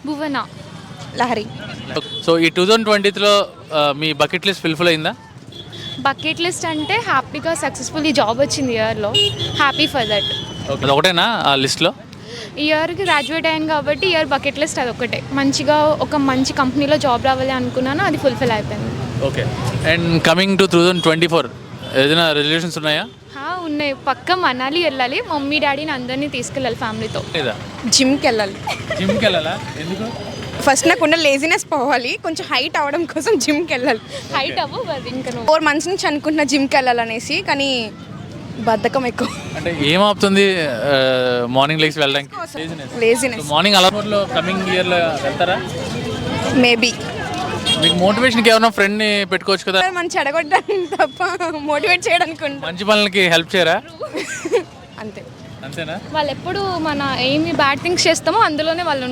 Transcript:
భువన. Lahari. So ఈ 2020లో మీ bucket list fulfil అయిందా? Bucket list అంటే హ్యాపీగా సక్సెస్ఫుల్లీ జాబ్ వచ్చింది ఇయర్లో. Happy for that. ఓకే, ఒకటేనా ఆ లిస్ట్లో? ఇయర్కి గ్రాడ్యుయేట్ అయ్యాను కాబట్టి ఇయర్ బకెట్ లిస్ట్ అది ఒకటే. మంచిగా ఒక మంచి కంపెనీలో జాబ్ రావాలి అనుకున్నాను, అది ఫుల్ఫిల్ అయిపోయింది. ఓకే. అండ్ కమింగ్ టు 2024 ఏదైనా రెజల్యూషన్స్ ఉన్నాయా? ఉన్నాయి. పక్క మనాలి వెళ్ళాలి, మమ్మీ డాడీని అందరినీ తీసుకెళ్ళాలి ఫ్యామిలీతో. లేదా? జిమ్కి వెళ్ళాలి. జిమ్కి వెళ్ళాలా? ఎందుకు? ఫస్ట్ నాకున్న లేజినెస్ పోవాలి, కొంచెం హైట్ అవ్వడం కోసం జిమ్కి వెళ్ళాలి. హైట్ అవ్వు ఇంకా 4 months నుంచి అనుకుంటున్నా జిమ్కి వెళ్ళాలనేసి, కానీ బద్ధకం ఎక్కువ. అంటే ఏం ఆపుతుంది మార్నింగ్ లెగ్స్ వెళ్ళడానికి? లేజినెస్. మార్నింగ్ అలవాట్లో కమింగ్ ఇయర్లో వెళ్తారా? మేబీ. మీకు మోటివేషన్కి ఏమైనా ఫ్రెండ్ని పెట్టుకోవచ్చు కదా? మనం చెడగొట్టడానికి తప్ప మోటివేట్ చేయడానికి మంచి పనులకి హెల్ప్ చేయరా? అంతే. అంతేనా? వాళ్ళు ఎప్పుడు మన ఏమి బ్యాడ్ థింగ్స్ చేస్తామో అందులోనే వాళ్ళు